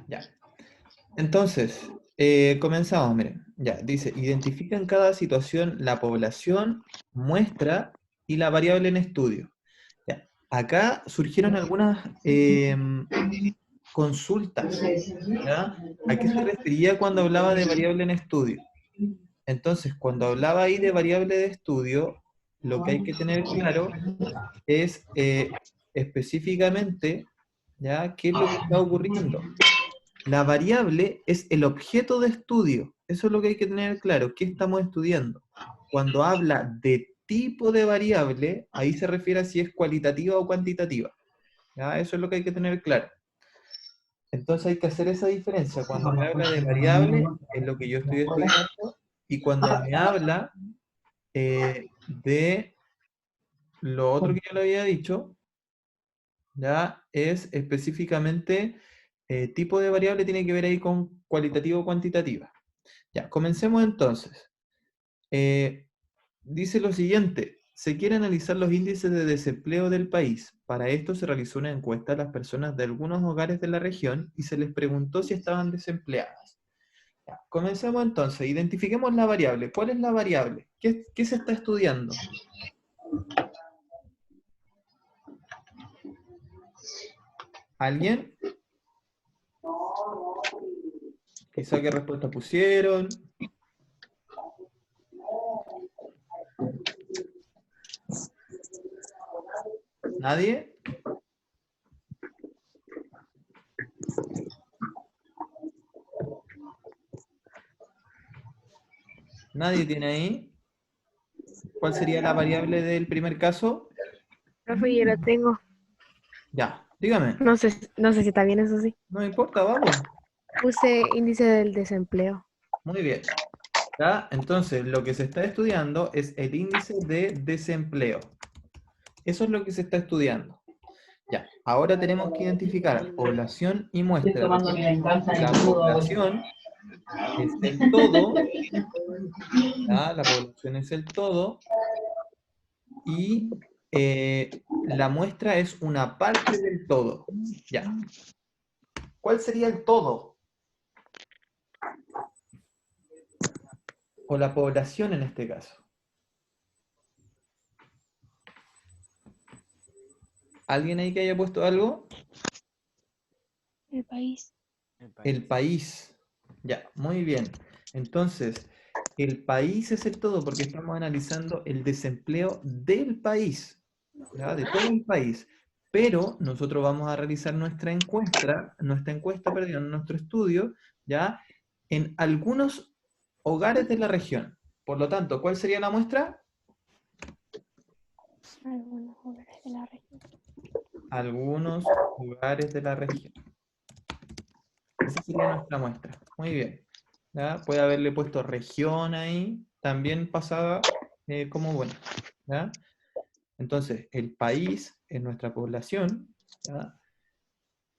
Ya. Entonces, comenzamos, miren. Ya, dice, identifica en cada situación la población, muestra y la variable en estudio. Ya. Acá surgieron algunas consultas, ¿ya? ¿A qué se refería cuando hablaba de variable en estudio? Entonces, cuando hablaba ahí de variable de estudio, lo que hay que tener claro es específicamente, ¿ya? ¿Qué es lo que está ocurriendo? La variable es el objeto de estudio. Eso es lo que hay que tener claro. ¿Qué estamos estudiando? Cuando habla de tipo de variable, ahí se refiere a si es cualitativa o cuantitativa. ¿Ya? Eso es lo que hay que tener claro. Entonces hay que hacer esa diferencia. Cuando me habla de variable, es lo que yo estoy estudiando, y cuando me habla de lo otro que yo le había dicho, ya es específicamente tipo de variable, tiene que ver ahí con cualitativa o cuantitativa. Ya, comencemos entonces. Eh, Dice lo siguiente: se quiere analizar los índices de desempleo del país. Para esto se realizó una encuesta a las personas de algunos hogares de la región y se les preguntó si estaban desempleadas. Ya, comencemos entonces, identifiquemos la variable. ¿Cuál es la variable? ¿Qué se está estudiando? ¿Alguien? Quizá qué respuesta pusieron. ¿Nadie? ¿Nadie tiene ahí? ¿Cuál sería la variable del primer caso? Profe, yo la tengo. Ya, dígame. No sé si está bien eso sí. No me importa, vamos. Puse índice del desempleo. Muy bien. ¿Ya? Entonces, lo que se está estudiando es el índice de desempleo. Eso es lo que se está estudiando. Ya, ahora tenemos que identificar población y Estoy muestra. tomando mi Recordemos venganza que en el la jugo ahora. población es el todo, ¿ya? La población es el todo, y la muestra es una parte del todo. Ya. ¿Cuál sería el todo? O la población en este caso. ¿Alguien ahí que haya puesto algo? El país. El El país. país. Ya, muy bien. Entonces, el país es el todo porque estamos analizando el desempleo del país, ¿ya? De todo el país. Pero nosotros vamos a realizar nuestra encuesta, perdón, nuestro estudio, ¿ya? En algunos hogares de la región. Por lo tanto, ¿cuál sería la muestra? Algunos hogares de la región. Algunos lugares de la región. Esa sería nuestra muestra. Muy bien. ¿Ya? Puede haberle puesto región ahí, también pasada como bueno. ¿Ya? Entonces, el país es nuestra población. ¿Ya?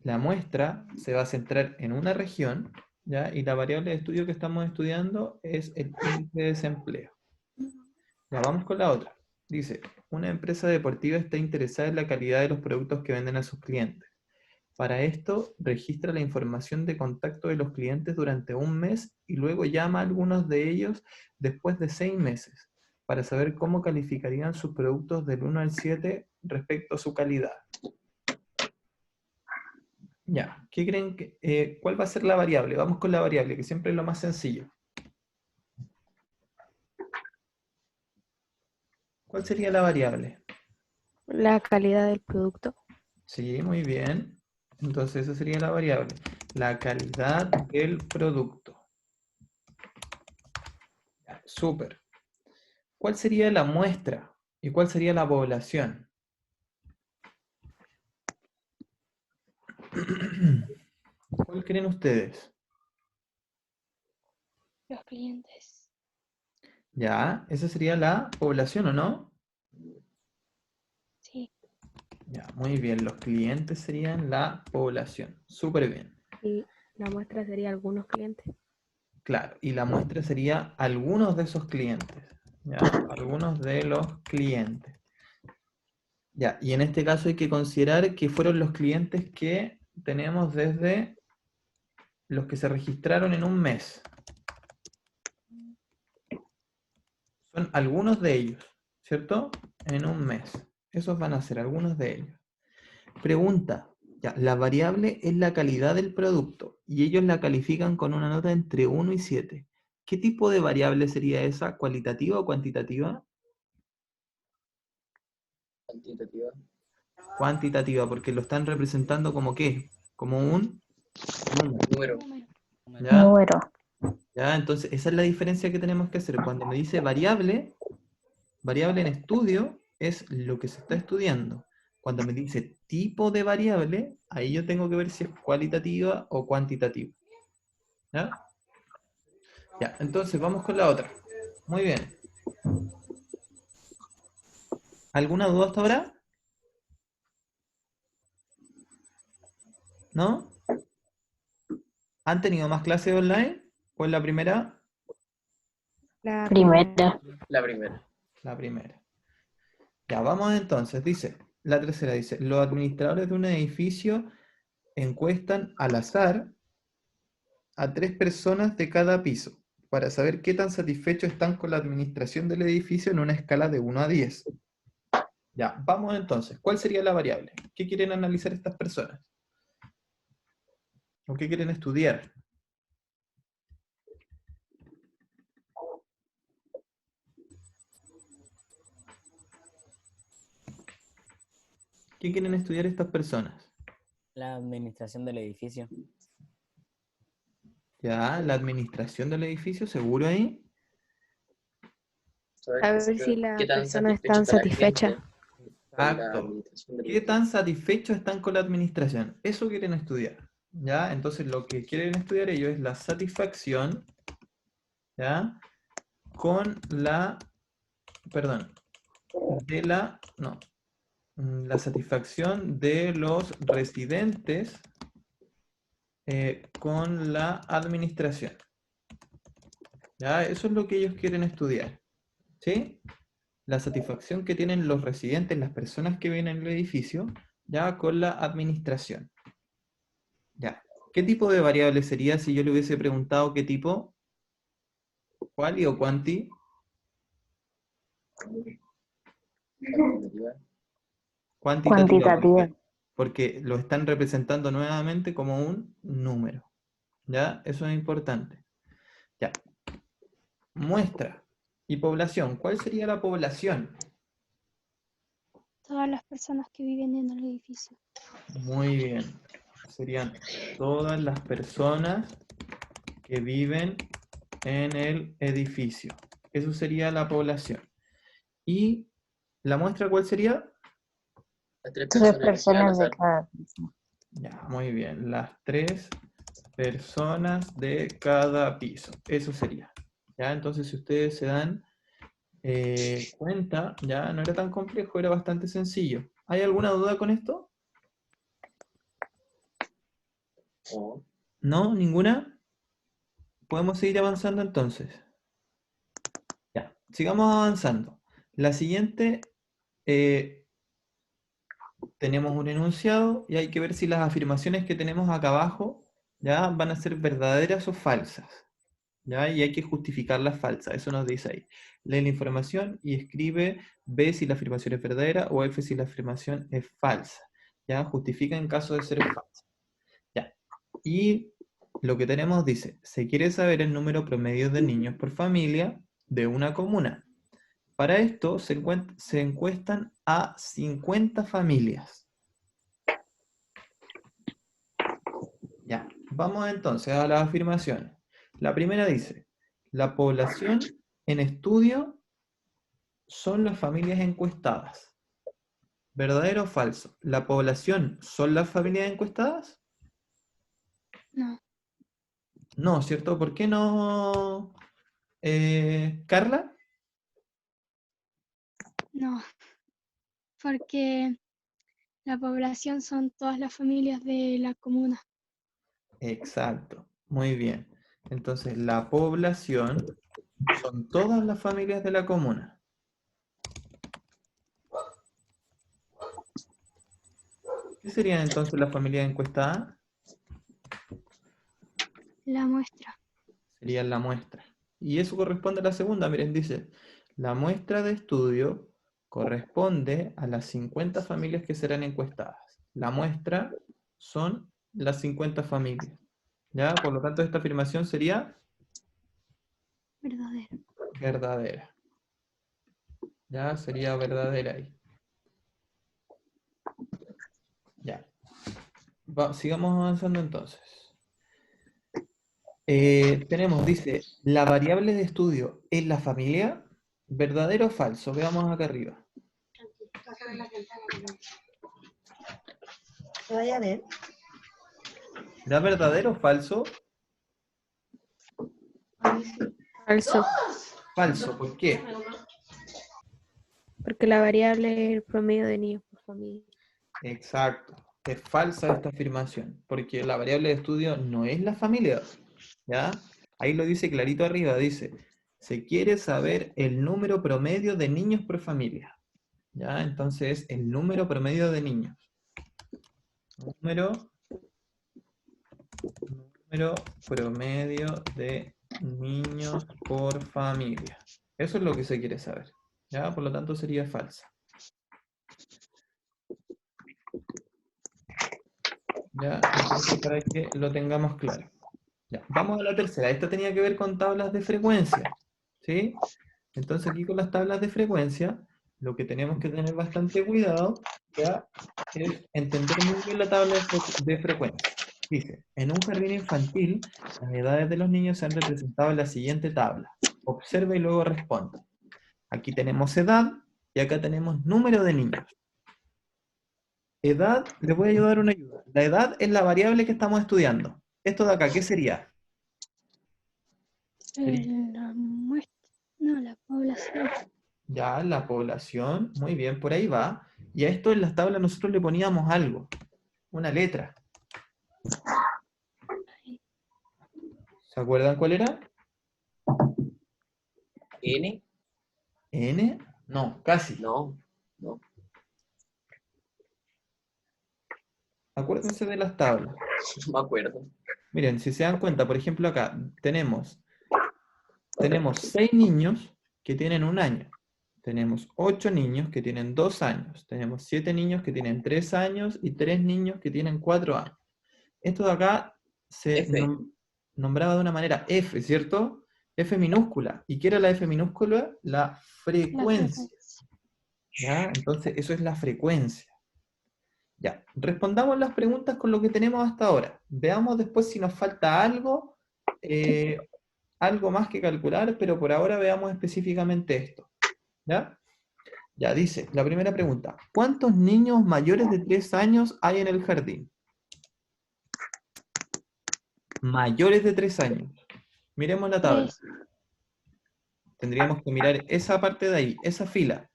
La muestra se va a centrar en una región, ¿ya? Y la variable de estudio que estamos estudiando es el índice de desempleo. Ya vamos con la otra. Dice, una empresa deportiva está interesada en la calidad de los productos que venden a sus clientes. Para esto, registra la información de contacto de los clientes durante un mes y luego llama a algunos de ellos después de 6 meses para saber cómo calificarían sus productos del 1 al 7 respecto a su calidad. Ya, ¿qué creen cuál va a ser la variable? Vamos con la variable, que siempre es lo más sencillo. ¿Cuál sería la variable? La calidad del producto. Sí, muy bien. Entonces esa sería la variable. La calidad del producto. Ya, súper. ¿Cuál sería la muestra? ¿Y cuál sería la población? ¿Cuál creen ustedes? Los clientes. Ya, esa sería la población, ¿o no? Sí. Ya, muy bien. Los clientes serían la población. Súper bien. Y la muestra sería algunos clientes. Claro, y la muestra sería algunos de esos clientes. ¿Ya? Algunos de los clientes. Ya, y en este caso hay que considerar que fueron los clientes que tenemos desde los que se registraron en un mes. Son algunos de ellos, ¿cierto? En un mes. Esos van a ser algunos de ellos. Pregunta. Ya, la variable es la calidad del producto y ellos la califican con una nota entre 1 y 7. ¿Qué tipo de variable sería esa? ¿Cualitativa o cuantitativa? Cuantitativa. Cuantitativa, porque lo están representando como ¿qué? Como un número. Número. ¿Ya? Número. ¿Ya? Entonces, esa es la diferencia que tenemos que hacer. Cuando me dice variable, variable en estudio es lo que se está estudiando. Cuando me dice tipo de variable, ahí yo tengo que ver si es cualitativa o cuantitativa. ¿Ya? Ya, entonces vamos con la otra. Muy bien. ¿Alguna duda hasta ahora? ¿No? ¿Han tenido más clases online? ¿O es la primera? La Primera. La primera. La primera. Ya, vamos entonces. Dice, la tercera dice, los administradores de un edificio encuestan al azar a 3 personas de cada piso para saber qué tan satisfechos están con la administración del edificio en una escala de 1 a 10. Ya, vamos entonces. ¿Cuál sería la variable? ¿Qué quieren analizar estas personas? ¿O qué quieren estudiar? ¿Qué quieren estudiar estas personas? La administración del edificio. Ya, la administración del edificio, ¿seguro ahí? A ver si las ¿Qué tan personas satisfecho están está la satisfechas. gente con la Exacto. administración del ¿Qué edificio? tan satisfechos están con la administración? Eso quieren estudiar. ¿Ya? Entonces lo que quieren estudiar ellos es la satisfacción, ¿ya? Con la, perdón, de la, no, la satisfacción de los residentes con la administración. ¿Ya? Eso es lo que ellos quieren estudiar. ¿Sí? La satisfacción que tienen los residentes, las personas que viven en el edificio, ya con la administración. Ya. ¿Qué tipo de variable sería si yo le hubiese preguntado qué tipo? ¿Quali o quanti? Cuantitativa. Cuantitativa. Cuantitativa. Porque lo están representando nuevamente como un número. ¿Ya? Eso es importante. Ya. Muestra y población. ¿Cuál sería la población? Todas las personas que viven en el edificio. Muy bien. Serían todas las personas que viven en el edificio. Eso sería la población. ¿Y la muestra cuál sería? Las 3 Tres personas elegidas al personas de azar. cada piso. Ya, muy bien. Las 3 personas de cada piso. Eso sería. ¿Ya? Entonces, si ustedes se dan cuenta, ya no era tan complejo, era bastante sencillo. ¿Hay alguna duda con esto? O ¿No? ¿Ninguna? ¿Podemos seguir avanzando entonces? Ya, sigamos avanzando. La siguiente, tenemos un enunciado y hay que ver si las afirmaciones que tenemos acá abajo ya van a ser verdaderas o falsas. ¿Ya? Y hay que justificar las falsas, eso nos dice ahí. Lee la información y escribe B si la afirmación es verdadera o F si la afirmación es falsa. ¿Ya? Justifica en caso de ser falsa. ¿Ya? Y lo que tenemos dice, se quiere saber el número promedio de niños por familia de una comuna. Para esto se encuestan a 50 familias. Ya, vamos entonces a las afirmaciones. La primera dice, la población en estudio son las familias encuestadas. ¿Verdadero o falso? ¿La población son las familias encuestadas? No, No, ¿cierto? ¿Por qué no, Carla? no, porque la población son todas las familias de la comuna. Exacto, muy bien. Entonces, la población son todas las familias de la comuna. ¿Qué serían entonces las familias encuestadas? La muestra. Sería la muestra. Y eso corresponde a la segunda, miren, dice, la muestra de estudio corresponde a las 50 familias que serán encuestadas. La muestra son las 50 familias. ¿Ya? Por lo tanto, esta afirmación sería Verdadera. verdadera. ¿Ya? Sería verdadera ahí. Ya. Sigamos avanzando entonces. Tenemos, dice, la variable de estudio es la familia, ¿verdadero o falso? Veamos acá arriba. Vaya a ver. ¿Da verdadero o falso? Falso, Falso, ¿por qué? porque la variable es el promedio de niños por familia. Exacto. Es falsa esta afirmación, porque la variable de estudio no es la familia, ¿ya? Ahí lo dice clarito arriba, dice, se quiere saber el número promedio de niños por familia, ¿ya? Entonces, el número promedio de niños. Número promedio de niños por familia. Eso es lo que se quiere saber, ¿ya? Por lo tanto, sería falsa. Ya, entonces para que lo tengamos claro. Ya, vamos a la tercera. Esta tenía que ver con tablas de frecuencia, ¿sí? Entonces aquí con las tablas de frecuencia, lo que tenemos que tener bastante cuidado, ya, es entender muy bien la tabla de frecuencia. Dice, en un jardín infantil, las edades de los niños se han representado en la siguiente tabla. Observa y luego responde. Aquí tenemos edad y acá tenemos número de niños. Edad, les voy a ayudar una ayuda. La edad es la variable que estamos estudiando. Esto de acá, ¿qué sería? La muestra. No, la población. Ya, la población, muy bien, por ahí va. Y a esto en las tablas nosotros le poníamos algo, una letra. ¿Se acuerdan cuál era? N, ¿N? No, casi. no, no, Acuérdense de las tablas. no me acuerdo. Miren, si se dan cuenta, por ejemplo acá tenemos 6 niños que tienen 1 año. Tenemos 8 niños que tienen 2 años. Tenemos 7 niños que tienen 3 años y 3 niños que tienen 4 años. Esto de acá se F. nombraba de una manera F, ¿cierto? F minúscula. ¿Y qué era la F minúscula? La frecuencia. ¿Ya? Entonces, eso es la frecuencia. Ya, respondamos las preguntas con lo que tenemos hasta ahora. Veamos después si nos falta algo, algo más que calcular, pero por ahora veamos específicamente esto. ¿Ya? Ya, dice, la primera pregunta. ¿Cuántos niños mayores de 3 años hay en el jardín? Mayores de 3 años. Miremos la tabla. Tendríamos que mirar esa parte de ahí, esa fila.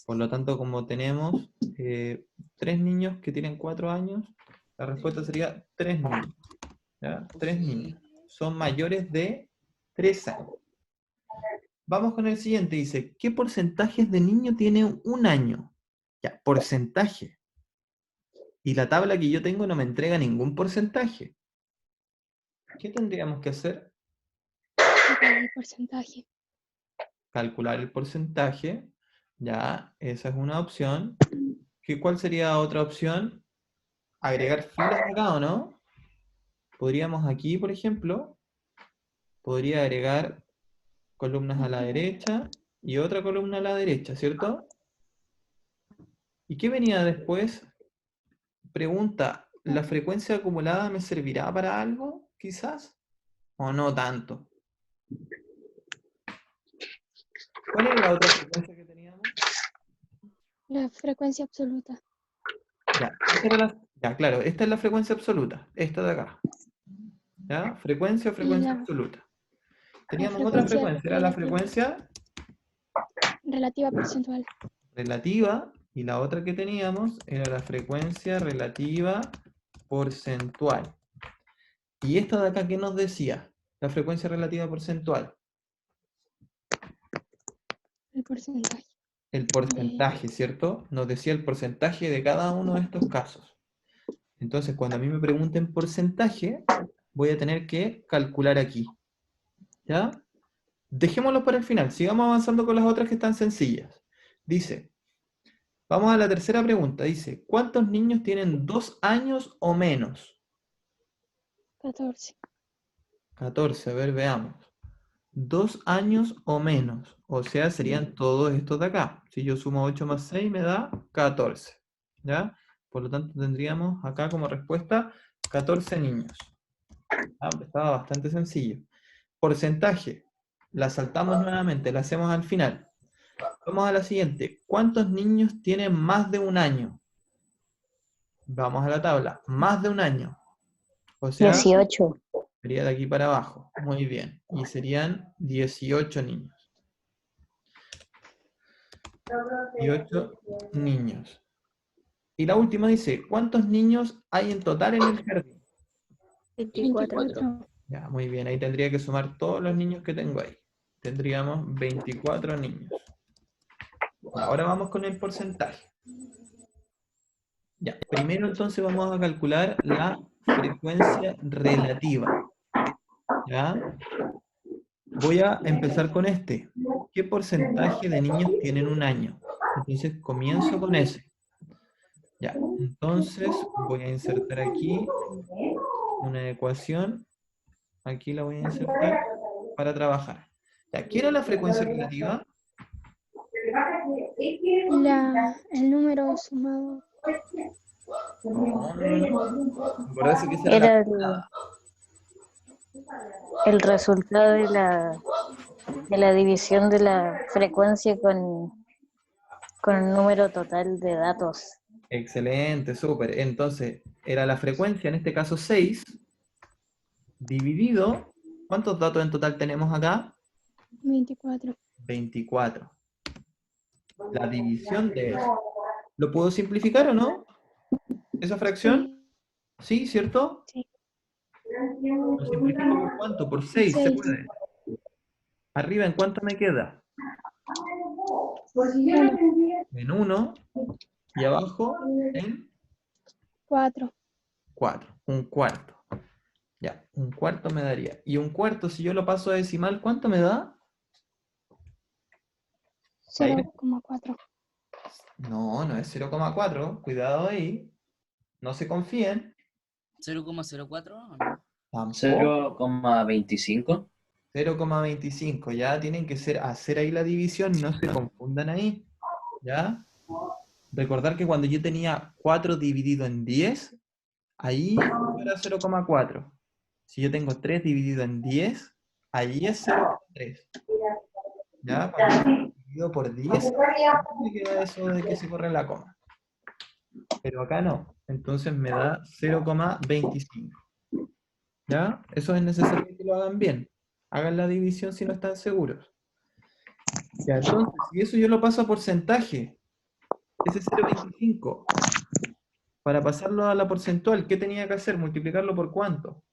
Por lo tanto, como tenemos 3 niños que tienen 4 años, la respuesta sería 3 niños. ¿Ya? 3 niños. Son mayores de 3 años. Vamos con el siguiente. Dice, ¿qué porcentajes de niño tiene 1 año? Ya, porcentaje. Y la tabla que yo tengo no me entrega ningún porcentaje. ¿Qué tendríamos que hacer? El porcentaje. Calcular el porcentaje. Ya, esa es una opción. ¿Cuál sería otra opción? Agregar filas acá, ¿o no? Podríamos aquí, por ejemplo, podría agregar columnas a la derecha y otra columna a la derecha, ¿cierto? ¿Y qué venía después? Pregunta, ¿la frecuencia acumulada me servirá para algo, quizás? ¿O no tanto? ¿Cuál era la otra frecuencia que teníamos? La frecuencia absoluta. Ya, ya, claro, esta es la frecuencia absoluta, esta de acá. ¿Ya? Frecuencia o frecuencia absoluta. Teníamos otra frecuencia, era la frecuencia relativa porcentual. relativa, y la otra que teníamos era la frecuencia relativa porcentual. ¿Y esta de acá qué nos decía? La frecuencia relativa porcentual. El porcentaje. El porcentaje, ¿cierto? Nos decía el porcentaje de cada uno de estos casos. Entonces, cuando a mí me pregunten porcentaje, voy a tener que calcular aquí. ¿Ya? Dejémoslo para el final, sigamos avanzando con las otras que están sencillas. Dice, vamos a la tercera pregunta, dice, ¿cuántos niños tienen 2 años o menos? 14. 14, a ver, veamos. 2 años o menos, o sea, serían todos estos de acá. Si yo sumo 8 más 6 me da 14, ¿ya? Por lo tanto tendríamos acá como respuesta 14 niños. Estaba bastante sencillo. Porcentaje, la saltamos nuevamente, la hacemos al final. Vamos a la siguiente. ¿Cuántos niños tienen más de un año? Vamos a la tabla. Más de un año. O sea, 18. sería de aquí para abajo. Muy bien. Y serían 18 niños. 18 niños. Y la última dice, ¿cuántos niños hay en total en el jardín? 24. 24. Ya, muy bien. Ahí tendría que sumar todos los niños que tengo ahí. Tendríamos 24 niños. Ahora vamos con el porcentaje. Ya, primero entonces vamos a calcular la frecuencia relativa. ¿Ya? Voy a empezar con este. ¿Qué porcentaje de niños tienen un año? Entonces comienzo con ese. Ya, entonces voy a insertar aquí una ecuación. Aquí la voy a insertar para trabajar. Ya, ¿qué era la frecuencia relativa? El número sumado. No. Acuérdense que esa era la Era coordenada. el resultado de la división de la frecuencia con el número total de datos. Excelente, súper. Entonces, era la frecuencia, en este caso 6, dividido, ¿cuántos datos en total tenemos acá? 24. 24. La división de eso. ¿Lo puedo simplificar o no? ¿Esa fracción? Sí. ¿Sí, cierto? Sí. ¿Lo simplifico por cuánto? Por 6, se 6. puede. Arriba, ¿en cuánto me queda? 1. En 1. Y abajo, en 4. 4. Un cuarto. Ya, un cuarto me daría. Y un cuarto, si yo lo paso a decimal, ¿cuánto me da? 0,4. No, no es 0,4. Cuidado ahí. No se confíen. 0,04 ¿o no? Tampoco. 0,25. 0,25. Ya tienen que hacer ahí la división. No se confundan ahí. ¿Ya? Recordar que cuando yo tenía 4 dividido en 10, ahí era 0,4. Si yo tengo 3 dividido en 10, ahí es 0,3. ¿Ya? Cuando dividido por 10, me queda eso de que se corre la coma. Pero acá no. Entonces me da 0,25. ¿Ya? Eso es necesario que lo hagan bien. Hagan la división si no están seguros. Ya, entonces, si eso yo lo paso a porcentaje, ese 0,25, para pasarlo a la porcentual, ¿qué tenía que hacer? ¿Multiplicarlo por cuánto?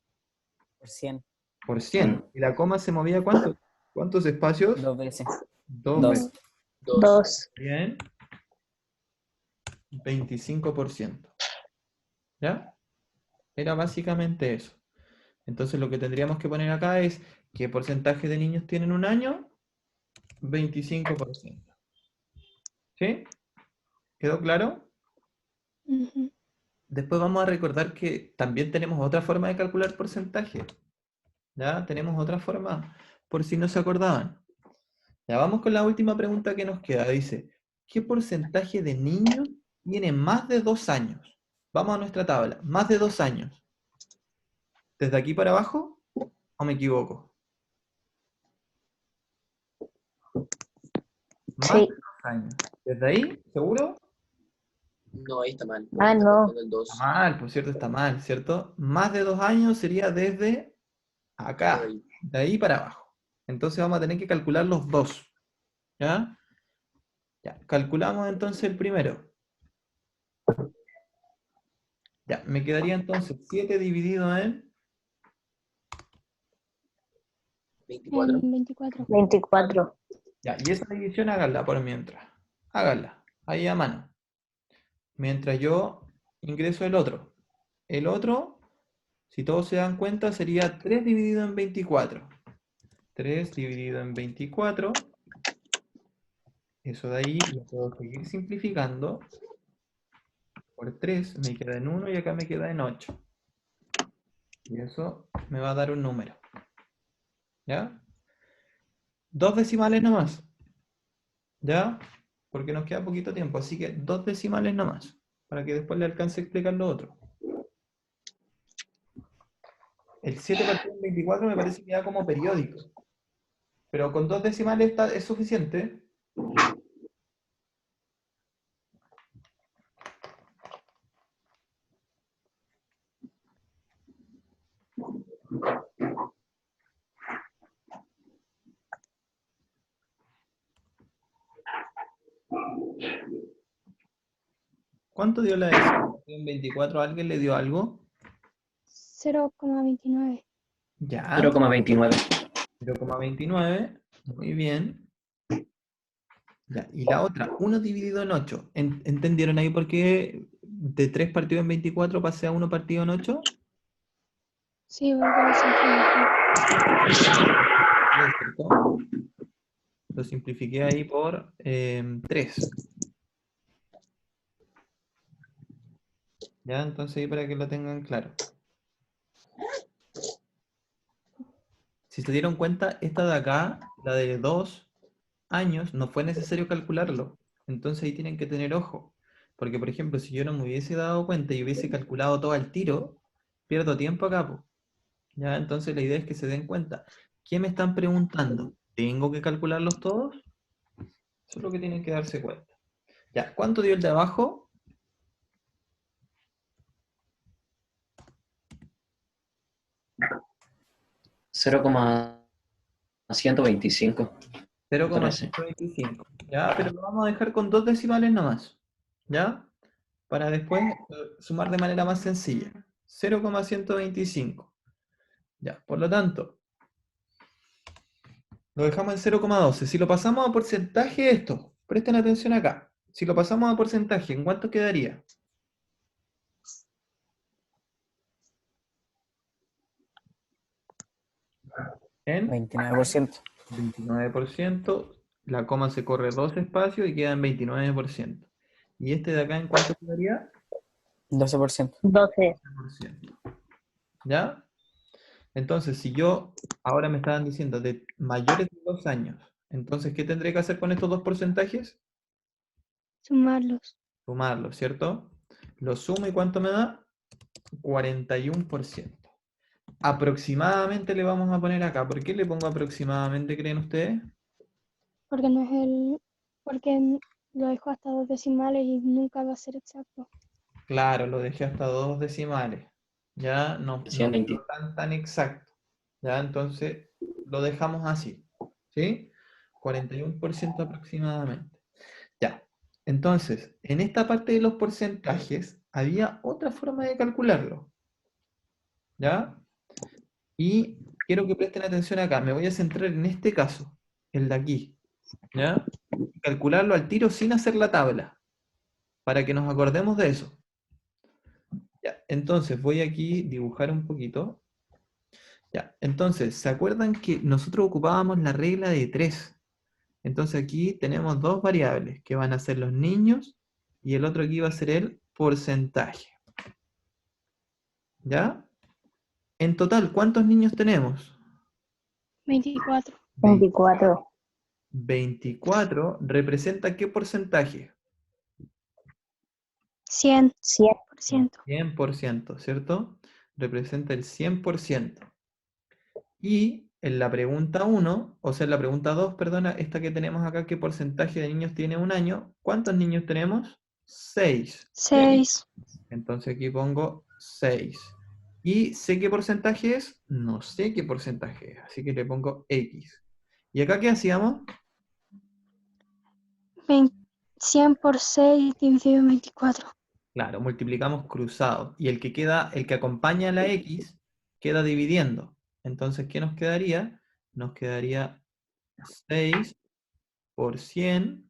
Por 100. Por 100. ¿Y la coma se movía cuántos espacios? 2 veces. 2 Dos. veces. 2. Bien. 25%. ¿Ya? Era básicamente eso. Entonces lo que tendríamos que poner acá es ¿qué porcentaje de niños tienen un año? 25%. ¿Sí? ¿Quedó claro? Ujú. Después vamos a recordar que también tenemos otra forma de calcular porcentaje. ¿Ya? Tenemos otra forma, por si no se acordaban. Ya vamos con la última pregunta que nos queda. Dice, ¿qué porcentaje de niños tiene más de 2 años? Vamos a nuestra tabla. Más de 2 años. ¿Desde aquí para abajo? ¿O me equivoco? Más Sí. de 2 años. ¿Desde ahí? ¿Seguro? No, ahí está mal. Ah, Está no. faltando el 2. Está mal, por cierto, está mal, ¿cierto? Más de 2 años sería desde acá, de ahí para abajo. Entonces vamos a tener que calcular los dos. ¿Ya? Ya, calculamos entonces el primero. Ya, me quedaría entonces 7 dividido en 24. 24. 24. Ya, y esa división háganla por mientras. Háganla, ahí a mano. Mientras yo ingreso el otro. El otro Si todos se dan cuenta, sería 3 dividido en 24. 3 dividido en 24. Eso de ahí lo puedo seguir simplificando. Por 3 me queda en 1 y acá me queda en 8. Y eso me va a dar un número. ¿Ya? 2 decimales nomás. ¿Ya? Porque nos queda poquito tiempo, así que 2 decimales nomás. Para que después le alcance a explicar lo otro. El 7 partido en 24 me parece que da como periódico. Pero con 2 decimales es suficiente. ¿Cuánto dio la decima en 24? ¿Alguien le dio algo? 0,29. Ya. 0,29. 0,29. Muy bien. Ya. Y la otra, 1 dividido en 8. ¿Entendieron ahí por qué de 3 partidos en 24 pasé a 1 partido en 8? Sí, porque lo simplifiqué. Lo simplifiqué ahí por 3. ¿Ya? Entonces ahí para que lo tengan claro. Si se dieron cuenta, esta de acá, la de 2 años, no fue necesario calcularlo. Entonces ahí tienen que tener ojo. Porque, por ejemplo, si yo no me hubiese dado cuenta y hubiese calculado todo al tiro, pierdo tiempo acá, po. ¿Ya? Entonces la idea es que se den cuenta. ¿Qué me están preguntando? ¿Tengo que calcularlos todos? Eso es lo que tienen que darse cuenta. Ya, ¿cuánto dio el de abajo? 0,125. 0,125. ¿Ya? Pero lo vamos a dejar con 2 decimales nomás. ¿Ya? Para después sumar de manera más sencilla. 0,125. Ya, por lo tanto, lo dejamos en 0,12. Si lo pasamos a porcentaje, esto, presten atención acá. Si lo pasamos a porcentaje, ¿en cuánto quedaría? En 29%. 29%. La coma se corre 2 espacios y queda en 29%. ¿Y este de acá en cuánto quedaría? 12%. 12. 12%. ¿Ya? Entonces, si yo, ahora me estaban diciendo, de mayores de 2 años, entonces, ¿qué tendré que hacer con estos dos porcentajes? Sumarlos. Sumarlos, ¿cierto? Lo sumo y ¿cuánto me da? 41%. Aproximadamente le vamos a poner acá. ¿Por qué le pongo aproximadamente, creen ustedes? Porque no es el. Porque lo dejo hasta 2 decimales y nunca va a ser exacto. Claro, lo dejé hasta 2 decimales. Ya no quedó tan exacto. Ya, entonces lo dejamos así. ¿Sí? 41% aproximadamente. Ya. Entonces, en esta parte de los porcentajes había otra forma de calcularlo. ¿Ya? Y quiero que presten atención acá. Me voy a centrar en este caso, el de aquí. ¿Ya? Calcularlo al tiro sin hacer la tabla, para que nos acordemos de eso. Ya, entonces voy aquí a dibujar un poquito. Ya, entonces, ¿se acuerdan que nosotros ocupábamos la regla de 3? Entonces aquí tenemos dos variables, que van a ser los niños, y el otro aquí va a ser el porcentaje. ¿Ya? En total, ¿cuántos niños tenemos? 24. 24. 24 representa ¿qué porcentaje? 100%. 100. 100%, ¿cierto? Representa el 100%. Y en la pregunta 1, o sea, en la pregunta 2, perdona, esta que tenemos acá, ¿qué porcentaje de niños tiene un año? ¿Cuántos niños tenemos? 6. 6. Entonces aquí pongo 6. ¿Y sé qué porcentaje es? No sé qué porcentaje es, así que le pongo X. ¿Y acá qué hacíamos? 100 por 6 dividido en 24. Claro, multiplicamos cruzado. Y el que queda, el que acompaña a la X, queda dividiendo. Entonces, ¿qué nos quedaría? Nos quedaría 6 por 100,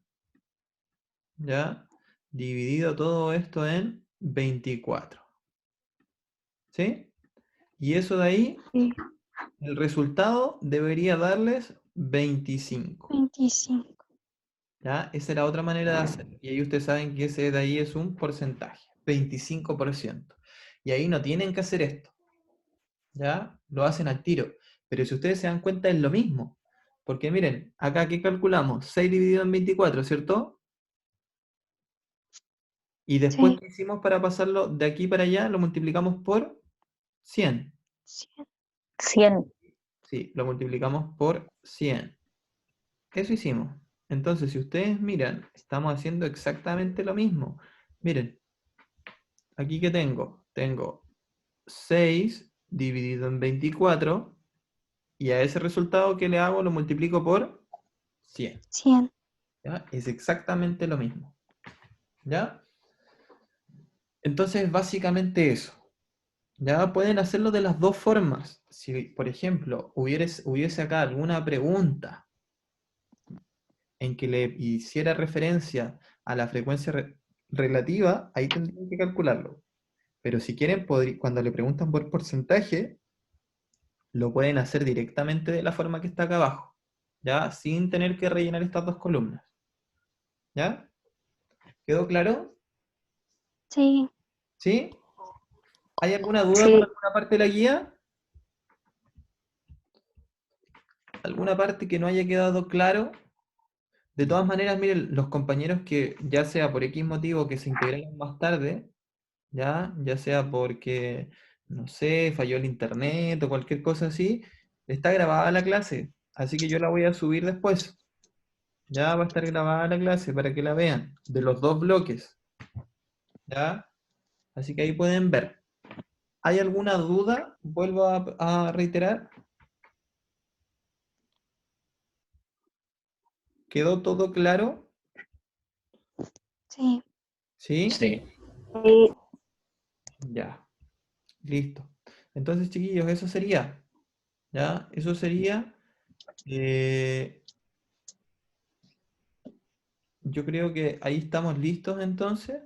¿ya? Dividido todo esto en 24. ¿Sí? Y eso de ahí, Sí. el resultado debería darles 25. 25. ¿Ya? Esa era otra manera de hacerlo. Y ahí ustedes saben que ese de ahí es un porcentaje, 25%. Y ahí no tienen que hacer esto. ¿Ya? Lo hacen al tiro. Pero si ustedes se dan cuenta es lo mismo. Porque miren, acá ¿qué calculamos? 6 dividido en 24, ¿cierto? Y después, Sí. ¿qué hicimos para pasarlo de aquí para allá? Lo multiplicamos por 100. 100. 100. Sí, lo multiplicamos por 100. Eso hicimos. Entonces, si ustedes miran, estamos haciendo exactamente lo mismo. Miren, aquí que tengo, 6 dividido en 24 y a ese resultado que le hago lo multiplico por 100. 100. ¿Ya? Es exactamente lo mismo. ¿Ya? Entonces, básicamente eso. Ya pueden hacerlo de las dos formas. Si, por ejemplo, hubiese acá alguna pregunta en que le hiciera referencia a la frecuencia relativa, ahí tendrían que calcularlo. Pero si quieren, cuando le preguntan por porcentaje, lo pueden hacer directamente de la forma que está acá abajo, ¿ya? Sin tener que rellenar estas dos columnas. ¿Ya? ¿Quedó claro? Sí. ¿Sí? ¿Hay alguna duda con Sí, alguna parte de la guía? ¿Alguna parte que no haya quedado claro? De todas maneras, miren, los compañeros que ya sea por X motivo que se integraron más tarde, ya sea porque, no sé, falló el internet o cualquier cosa así, está grabada la clase, así que yo la voy a subir después. Ya va a estar grabada la clase para que la vean, de los dos bloques, ¿ya? Así que ahí pueden ver. ¿Hay alguna duda? Vuelvo a reiterar. ¿Quedó todo claro? Sí. ¿Sí? Sí. sí, Ya, listo. Entonces, chiquillos, eso sería. ¿Ya? Eso sería. eh, yo creo que ahí estamos listos entonces.